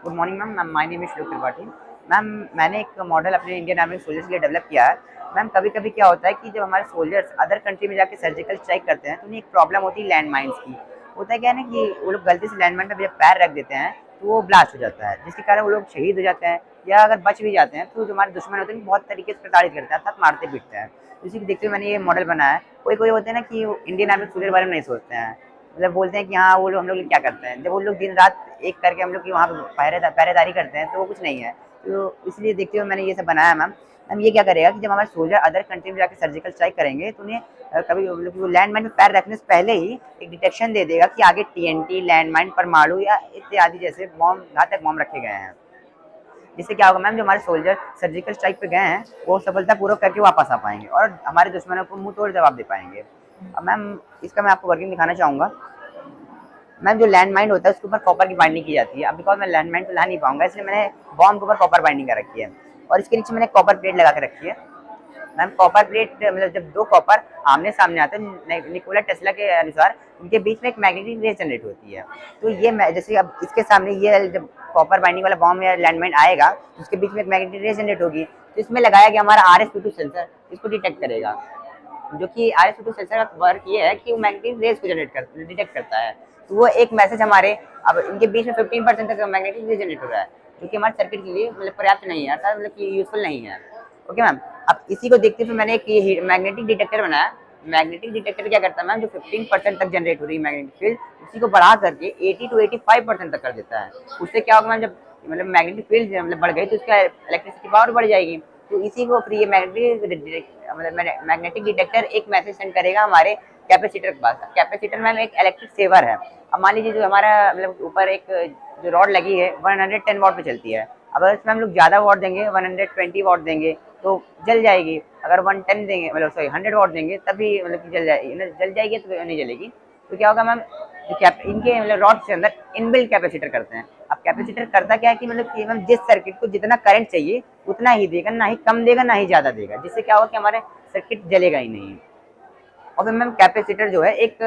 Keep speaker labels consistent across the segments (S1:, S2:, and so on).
S1: Good morning ma'am, my name is श्लोक Tripathi. Ma'am, मैंने एक मॉडल अपने इंडियन आर्मी सोल्जर्स के लिए डेवलप किया है। मैम, कभी-कभी क्या होता है कि जब हमारे सोल्जर्स अदर कंट्री में जाके सर्जिकल स्ट्राइक करते हैं तो उन्हें एक प्रॉब्लम होती है लैंड माइन्स की। होता है क्या है ना कि वो लोग गलती से लैंड माइन पे जब पैर रख देते हैं तो वो ब्लास्ट हो जाता है, जिसके कारण वो लोग शहीद हो जाते हैं या अगर बच भी जाते हैं तो जो हमारे दुश्मन होते हैं बहुत तरीके से प्रताड़ित करते हैं, अर्थात मारते पीटते हैं। इसी को देखते हुए मैंने ये मॉडल बनाया है। कोई-कोई होते हैं ना कि इंडियन आर्मी सोल्जर के बारे में नहीं सोचते हैं। मतलब बोलते हैं कि हाँ, वो लोग हम लोग क्या करते हैं, जब वो लोग दिन रात एक करके हम लोग की वहाँ पे पहरेदारी करते हैं तो वो कुछ नहीं है। तो इसलिए देखते हुए मैंने ये सब बनाया मैम। मैम, ये क्या करेगा कि जब हमारे सोल्जर अदर कंट्री में जाके सर्जिकल स्ट्राइक करेंगे तो उन्हें कभी मतलब वो लैंड माइन में पैर रखने से पहले ही एक डिटेक्शन दे देगा कि आगे टीएनटी, लैंड माइन, परमाणु या इत्यादि जैसे बॉम्ब, घातक बॉम्ब रखे गए हैं। जिससे क्या होगा मैम, जो हमारे सोल्जर सर्जिकल स्ट्राइक पे गए हैं वो सफलतापूर्वक करके वापस आ पाएंगे और हमारे दुश्मनों को मुंह तोड़ जवाब दे पाएंगे। अब मैम, इसका मैं आपको वर्किंग दिखाना चाहूँगा। मैम, जो लैंड माइन होता है उसके ऊपर कॉपर की बाइंडिंग की जाती है। अब बिकॉज मैं लैंड माइन तो ला नहीं पाऊंगा इसलिए मैंने बॉम्ब के ऊपर कॉपर बाइंडिंग कर रखी है और इसके नीचे मैंने कॉपर प्लेट लगा के रखी है। मैम, कॉपर प्लेट मतलब जब दो कॉपर आमने सामने आते हैं, निकोला टेस्ला के अनुसार उनके बीच में एक मैग्नेटिक रेस जनरेट होती है। तो ये जैसे अब इसके सामने ये जब कॉपर बाइंडिंग वाला बॉम्ब या लैंडमाइन आएगा तो उसके बीच में एक मैग्नेटिक रेस जनरेट होगी। तो इसमें लगाया गया हमारा RS-22 सेंसर इसको डिटेक्ट करेगा, जो कि RS-22 सेंसर का वर्क ये है कि वो मैग्नेटिक रेस को डिटेक्ट करता है। तो वो एक मैसेज हमारे अब इनके बीच में 15% तक मैग्नेटिक रेस जनरेट हो रहा है, जो कि हमारे सर्किट के लिए मतलब पर्याप्त नहीं है, अर्थात मतलब कि यूजफुल नहीं है। ओके मैम, अब इसी को देखते हुए मैंने एक मैग्नेटिक डिटेक्टर बनाया। मैग्नेटिक डिटेक्टर क्या करता है मैम, जो 15% तक जनरेट हो रही है मैग्नेटिक फील्ड उसी को बढ़ा करके 80 to 85% तक कर देता है। उससे क्या होगा मैम, जब मतलब मैग्नेटिक फील्ड मतलब बढ़ गई तो उसका इलेक्ट्रिसिटी पावर बढ़ जाएगी। तो इसी को फिर ये मैग्नेटिक डिटेक्टर एक मैसेज सेंड करेगा हमारे कैपेसिटर के पास। कैपेसिटर मैम एक इलेक्ट्रिक सेवर है। अब मान लीजिए जो हमारा मतलब ऊपर एक जो रॉड लगी है 110 वॉट पे चलती है। अगर इसमें हम लोग ज़्यादा वॉट देंगे, 120 वॉट देंगे तो जल जाएगी। अगर 110 देंगे मतलब सॉरी 100 वॉट देंगे तभी मतलब कि जल जाएगी तो नहीं जलेगी। तो क्या होगा मैम, जो इनके मतलब रॉड के अंदर इनबिल्ट कैपेसिटर करते हैं। अब कैपेसिटर करता क्या है कि मतलब कि मैम जिस सर्किट को जितना करंट चाहिए उतना ही देगा, ना ही कम देगा ना ही ज़्यादा देगा, जिससे क्या होगा कि हमारे सर्किट जलेगा ही नहीं। और फिर मैम कैपेसिटर जो है एक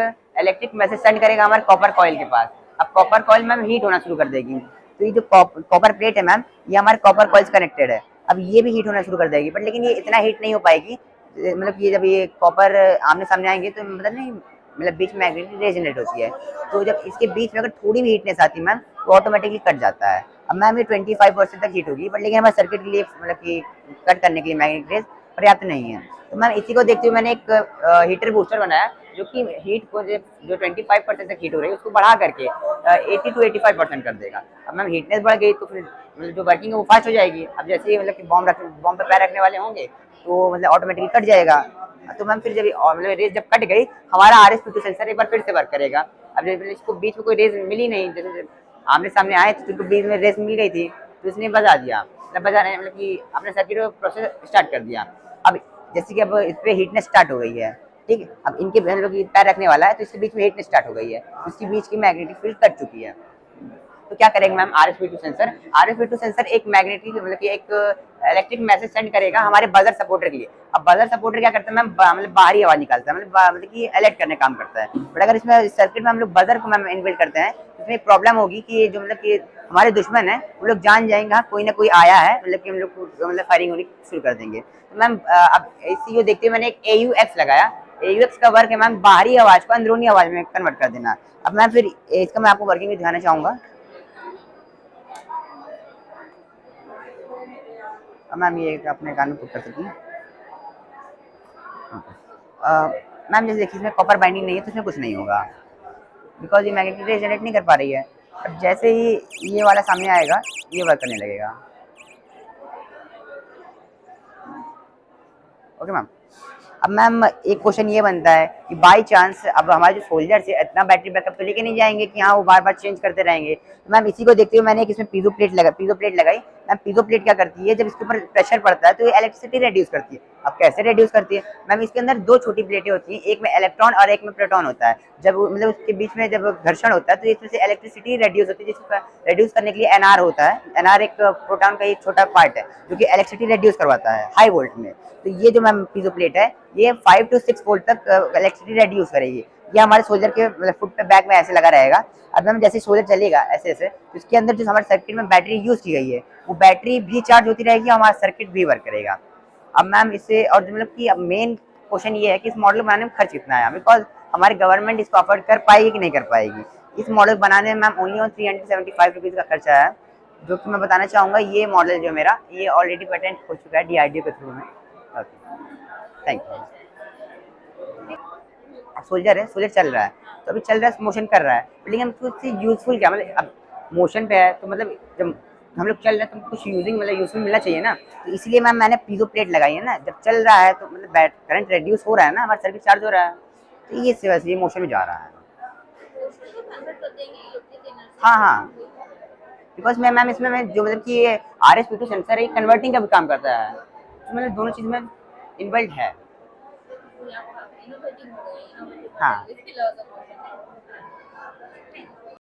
S1: इलेक्ट्रिक मैसेज सेंड करेगा हमारे कॉपर कॉइल के पास। अब कॉपर कॉइल मैम हीट होना शुरू कर देगी। तो ये जो कॉपर प्लेट है मैम, ये हमारे कॉपर कॉइल से कनेक्टेड है। अब ये भी हीट होना शुरू कर देगी, बट लेकिन ये इतना हीट नहीं हो पाएगी। मतलब ये जब ये कॉपर आमने सामने आएंगे तो मतलब नहीं मतलब बीच में मैग्नेटिक रेस जनरेट होती है। तो जब इसके बीच में अगर थोड़ी भी हीटनेस आती है मैम तो ऑटोमेटिकली कट जाता है। अब मैम ये 25% तक हीट होगी, बट लेकिन हमारे सर्किट के लिए मतलब कि कट करने के लिए मैग्नेटिक रेस पर्याप्त नहीं है। तो मैम इसी को देखते हुए मैंने एक हीटर बूस्टर बनाया, जो कि हीट को जो 25% तक हीट हो रही है उसको बढ़ा करके 80 to 85% कर देगा। अब मैम हीटनेस बढ़ गई तो फिर मतलब जो वर्किंग है वो फास्ट हो जाएगी। अब जैसे ही मतलब कि बॉम्ब पे पैर रखने वाले होंगे तो मतलब ऑटोमेटिकली कट जाएगा। तो मैम फिर जब मतलब रेस जब कट गई हमारा RS-22 सेंसर एक बार फिर से वर्क करेगा। अब जब इसको बीच में कोई रेस मिली नहीं, जैसे आमने सामने आए तो इसको बीच में रेस मिल गई थी तो इसने बजा दिया, मतलब बजाने मतलब कि अपने सर्किट को प्रोसेस स्टार्ट कर दिया। अब जैसे कि अब इस पे हीटनेस स्टार्ट हो गई है, ठीक है। अब इनके हम लोग पैर रखने वाला है तो इसके बीच में हीटनेस स्टार्ट हो गई है, इसके बीच की मैग्नेटिक फील्ड कट चुकी है। तो क्या करेंगे मैम, RS-22 सेंसर एक मैग्नेटिक मतलब कि एक इलेक्ट्रिक मैसेज सेंड करेगा हमारे बजर सपोर्टर के लिए। अब बजर सपोर्टर क्या करता है मैम, मतलब बाहरी आवाज निकालता है, मतलब कि अलर्ट करने काम करता है। बट अगर इसमें सर्किट में हम लोग बजर को मैम इनबिल्ट करते हैं इसमें एक प्रॉब्लम होगी कि जो मतलब कि हमारे दुश्मन है वो लोग जान जाएंगे हाँ कोई ना कोई आया है, मतलब कि हम लोग को मतलब फायरिंग होनी शुरू कर देंगे। तो मैम अब इसी को देखते हुए मैंने एक AUX लगाया। AUX का वर्क है मैम बाहरी आवाज को अंदरूनी आवाज में कन्वर्ट कर देना। अब मैम फिर इसका मैं आपको वर्किंग भी दिखाना चाहूंगा। अब मैम ये अपने कान में पुट कर सकती हैं। मैम जैसे देखिए इसमें कॉपर बाइंडिंग नहीं है तो इसमें कुछ नहीं होगा, बिकॉज ये मैग्नेटिक रेस जनरेट नहीं कर पा रही है। अब जैसे ही ये वाला सामने आएगा ये वर्क करने लगेगा। Okay ma'am. अब मैम एक क्वेश्चन ये बनता है कि बाई चांस अब हमारे जो सोल्जर्स है इतना बैटरी बैकअप तो लेके नहीं जाएंगे कि हाँ वो बार बार चेंज करते रहेंगे। तो मैम इसी को देखते हुए मैंने एक इसमें पीजो प्लेट लगाई। मैम पीजो प्लेट क्या करती है, जब इसके ऊपर प्रेशर पड़ता है तो ये इलेक्ट्रिसिटी रिड्यूस करती है। अब कैसे रिड्यूस करती है मैम, इसके अंदर दो छोटी प्लेटें होती हैं, एक में इलेक्ट्रॉन और एक में प्रोटॉन होता है। जब मतलब उसके बीच में जब घर्षण होता है तो इसमें से इलेक्ट्रिसिटी रिड्यूस होती है, जिसको रिड्यूस करने के लिए NR होता है। NR एक प्रोटॉन का एक छोटा पार्ट है जो कि इलेक्ट्रिसिटी रिड्यूस करवाता है हाई वोल्ट में। तो ये जो मैम पीजो प्लेट है ये 5 to 6 वोल्ट तक इलेक्ट्रिसिटी रिड्यूस करेगी। ये हमारे सोल्जर के मतलब फुट पे बैक में ऐसे लगा रहेगा। अब मैम जैसे सोल्जर चलेगा ऐसे ऐसे, तो इसके अंदर जो हमारे सर्किट में बैटरी यूज की गई है, वो बैटरी भी चार्ज होती रहेगी, हमारा सर्किट भी वर्क करेगा। अब मैम इससे और जो मतलब कि अब मेन क्वेश्चन ये है कि इस मॉडल बनाने में खर्च कितना आया, बिकॉज हमारी गवर्नमेंट इसको अफोर्ड कर पाएगी कि नहीं कर पाएगी। इस मॉडल बनाने में मैम ओनली ऑन 375 रुपीज़ का खर्चा है, जो कि मैं बताना चाहूँगा ये मॉडल जो मेरा ये ऑलरेडी पेटेंट हो चुका है DRDO के थ्रू में। Okay, thank you. सोल्जर है, सोल्जर चल रहा है, तो अभी चल रहा है, मोशन कर रहा है, लेकिन हमको उससे यूजफुल क्या, मतलब अब मोशन पे है तो मतलब जब हम लोग चल रहे हैं तो कुछ यूजिंग मतलब यूजफुल मिलना चाहिए ना, तो इसलिए मैम मैंने पीजो प्लेट लगाई है ना, जब चल रहा है तो मतलब करंट रिड्यूस हो रहा है ना, हमारा सर्किट चार्ज हो रहा है, तो ये से वैसे ये मोशन में जा रहा है। हाँ हाँ, बिकॉज मैम इसमें मैं जो मतलब कि ये RS-P2 सेंसर है, कन्वर्टिंग का भी काम करता है, तो मतलब दोनों चीज़ में इनबिल्ट है। हाँ